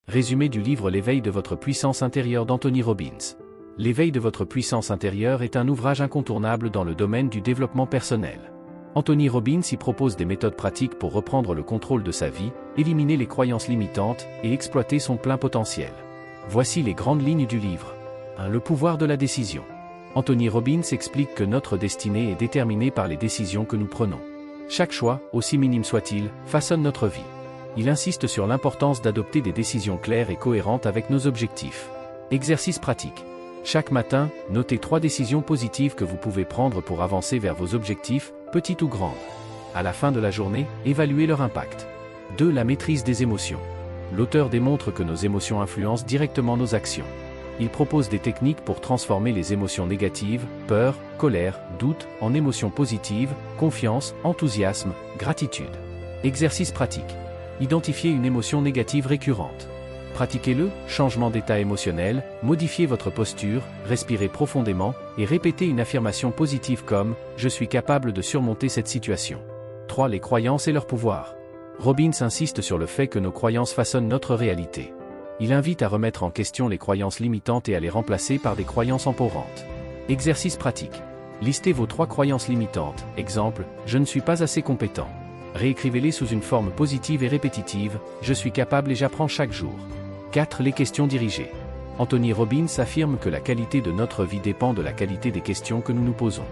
Résumé du livre L'éveil de votre puissance intérieure d'Anthony Robbins. L'éveil de votre puissance intérieure est un ouvrage incontournable dans le domaine du développement personnel. Anthony Robbins y propose des méthodes pratiques pour reprendre le contrôle de sa vie, éliminer les croyances limitantes et exploiter son plein potentiel. Voici les grandes lignes du livre. 1. Le pouvoir de la décision. Anthony Robbins explique que notre destinée est déterminée par les décisions que nous prenons. Chaque choix, aussi minime soit-il, façonne notre vie. Il insiste sur l'importance d'adopter des décisions claires et cohérentes avec nos objectifs. Exercice pratique. Chaque matin, notez 3 décisions positives que vous pouvez prendre pour avancer vers vos objectifs, petites ou grandes. À la fin de la journée, évaluez leur impact. 2. La maîtrise des émotions. L'auteur démontre que nos émotions influencent directement nos actions. Il propose des techniques pour transformer les émotions négatives, peur, colère, doute, en émotions positives, confiance, enthousiasme, gratitude. Exercice pratique. Identifiez une émotion négative récurrente. Pratiquez-le, changement d'état émotionnel, modifiez votre posture, respirez profondément, et répétez une affirmation positive comme « Je suis capable de surmonter cette situation ». 3. Les croyances et leur pouvoir. Robbins insiste sur le fait que nos croyances façonnent notre réalité. Il invite à remettre en question les croyances limitantes et à les remplacer par des croyances empowerantes. Exercice pratique. Listez vos 3 croyances limitantes, exemple « Je ne suis pas assez compétent ». Réécrivez-les sous une forme positive et répétitive « Je suis capable et j'apprends chaque jour ». 4. Les questions dirigées. Anthony Robbins affirme que la qualité de notre vie dépend de la qualité des questions que nous nous posons.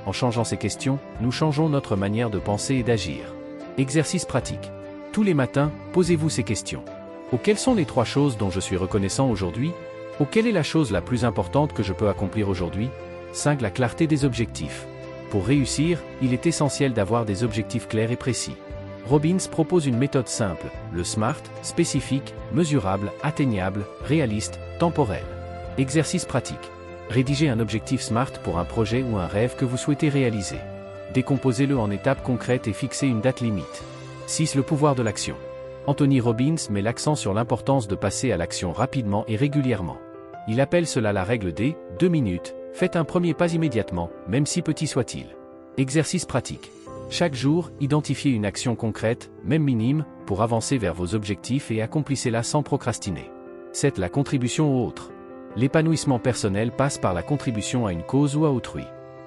En changeant ces questions, nous changeons notre manière de penser et d'agir. Exercice pratique. Tous les matins, posez-vous ces questions. Quelles sont les 3 choses dont je suis reconnaissant aujourd'hui? Quelle est la chose la plus importante que je peux accomplir aujourd'hui? 5. La clarté des objectifs. Pour réussir, il est essentiel d'avoir des objectifs clairs et précis. Robbins propose une méthode simple, le SMART, spécifique, mesurable, atteignable, réaliste, temporel. Exercice pratique. Rédigez un objectif SMART pour un projet ou un rêve que vous souhaitez réaliser. Décomposez-le en étapes concrètes et fixez une date limite. 6. Le pouvoir de l'action. Anthony Robbins met l'accent sur l'importance de passer à l'action rapidement et régulièrement. Il appelle cela la règle des 2 minutes, faites un premier pas immédiatement, même si petit soit-il. Exercice pratique. Chaque jour, identifiez une action concrète, même minime, pour avancer vers vos objectifs et accomplissez-la sans procrastiner. 7. La contribution aux autres. L'épanouissement personnel passe par la contribution à une cause ou à autrui.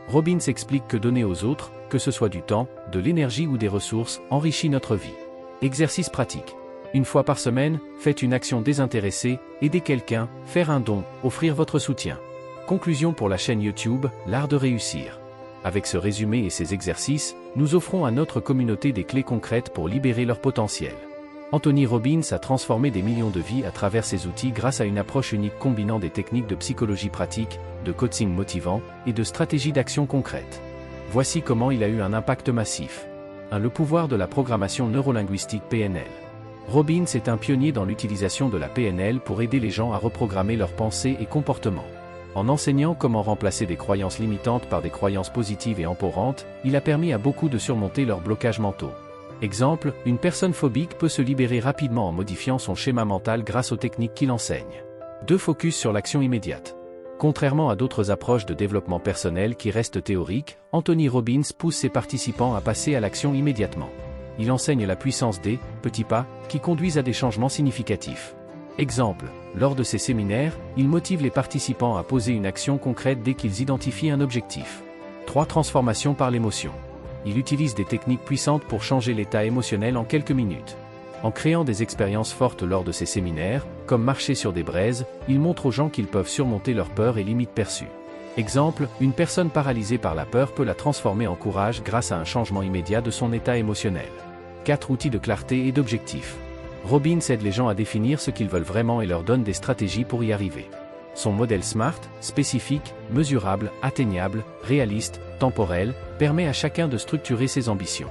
Robbins explique que donner aux autres, que ce soit du temps, de l'énergie ou des ressources, enrichit notre vie. Exercice pratique. Une fois par semaine, faites une action désintéressée, aidez quelqu'un, faire un don, offrir votre soutien. Conclusion pour la chaîne YouTube, l'art de réussir. Avec ce résumé et ces exercices, nous offrons à notre communauté des clés concrètes pour libérer leur potentiel. Anthony Robbins a transformé des millions de vies à travers ces outils grâce à une approche unique combinant des techniques de psychologie pratique, de coaching motivant et de stratégies d'action concrètes. Voici comment il a eu un impact massif. 1. Le pouvoir de la programmation neurolinguistique PNL. Robbins est un pionnier dans l'utilisation de la PNL pour aider les gens à reprogrammer leurs pensées et comportements. En enseignant comment remplacer des croyances limitantes par des croyances positives et empowrantes, il a permis à beaucoup de surmonter leurs blocages mentaux. Exemple, une personne phobique peut se libérer rapidement en modifiant son schéma mental grâce aux techniques qu'il enseigne. 2. Focus sur l'action immédiate. Contrairement à d'autres approches de développement personnel qui restent théoriques, Anthony Robbins pousse ses participants à passer à l'action immédiatement. Il enseigne la puissance des petits pas qui conduisent à des changements significatifs. Exemple, lors de ces séminaires, il motive les participants à poser une action concrète dès qu'ils identifient un objectif. 3. Transformation par l'émotion. Il utilise des techniques puissantes pour changer l'état émotionnel en quelques minutes. En créant des expériences fortes lors de ces séminaires, comme marcher sur des braises, il montre aux gens qu'ils peuvent surmonter leurs peurs et limites perçues. Exemple, une personne paralysée par la peur peut la transformer en courage grâce à un changement immédiat de son état émotionnel. 4. Outils de clarté et d'objectifs. Robbins aide les gens à définir ce qu'ils veulent vraiment et leur donne des stratégies pour y arriver. Son modèle SMART, spécifique, mesurable, atteignable, réaliste, temporel, permet à chacun de structurer ses ambitions.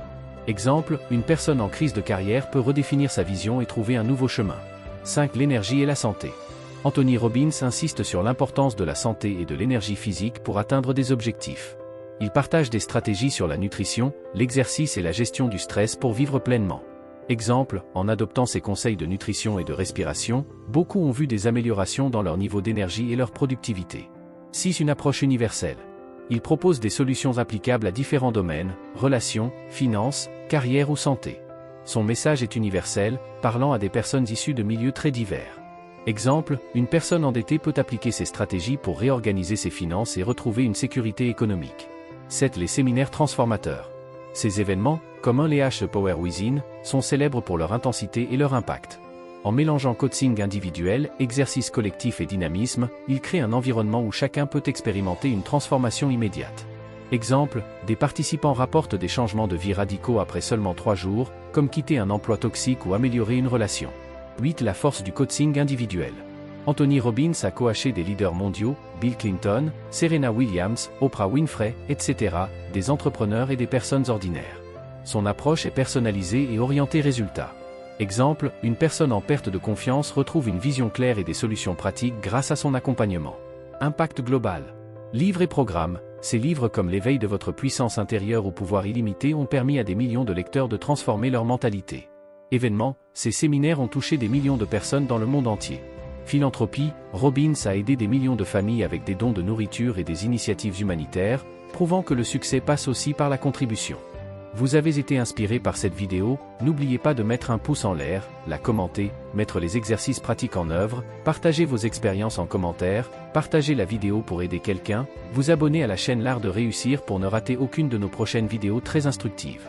Exemple, une personne en crise de carrière peut redéfinir sa vision et trouver un nouveau chemin. 5. L'énergie et la santé. Anthony Robbins insiste sur l'importance de la santé et de l'énergie physique pour atteindre des objectifs. Il partage des stratégies sur la nutrition, l'exercice et la gestion du stress pour vivre pleinement. Exemple, en adoptant ces conseils de nutrition et de respiration, beaucoup ont vu des améliorations dans leur niveau d'énergie et leur productivité. 6. Une approche universelle. Il propose des solutions applicables à différents domaines, relations, finances, carrière ou santé. Son message est universel, parlant à des personnes issues de milieux très divers. Exemple, une personne endettée peut appliquer ces stratégies pour réorganiser ses finances et retrouver une sécurité économique. 7. Les séminaires transformateurs. Ces événements, comme un LH Power Within, sont célèbres pour leur intensité et leur impact. En mélangeant coaching individuel, exercice collectif et dynamisme, ils créent un environnement où chacun peut expérimenter une transformation immédiate. Exemple, des participants rapportent des changements de vie radicaux après seulement 3 jours, comme quitter un emploi toxique ou améliorer une relation. 8. La force du coaching individuel. Anthony Robbins a coaché des leaders mondiaux, Bill Clinton, Serena Williams, Oprah Winfrey, etc., des entrepreneurs et des personnes ordinaires. Son approche est personnalisée et orientée résultat. Exemple, une personne en perte de confiance retrouve une vision claire et des solutions pratiques grâce à son accompagnement. Impact global. Livres et programmes. Ces livres comme L'éveil de votre puissance intérieure au pouvoir illimité ont permis à des millions de lecteurs de transformer leur mentalité. Événements, ces séminaires ont touché des millions de personnes dans le monde entier. Philanthropie, Robbins a aidé des millions de familles avec des dons de nourriture et des initiatives humanitaires, prouvant que le succès passe aussi par la contribution. Vous avez été inspiré par cette vidéo, n'oubliez pas de mettre un pouce en l'air, la commenter, mettre les exercices pratiques en œuvre, partager vos expériences en commentaire, partager la vidéo pour aider quelqu'un, vous abonner à la chaîne L'Art de Réussir pour ne rater aucune de nos prochaines vidéos très instructives.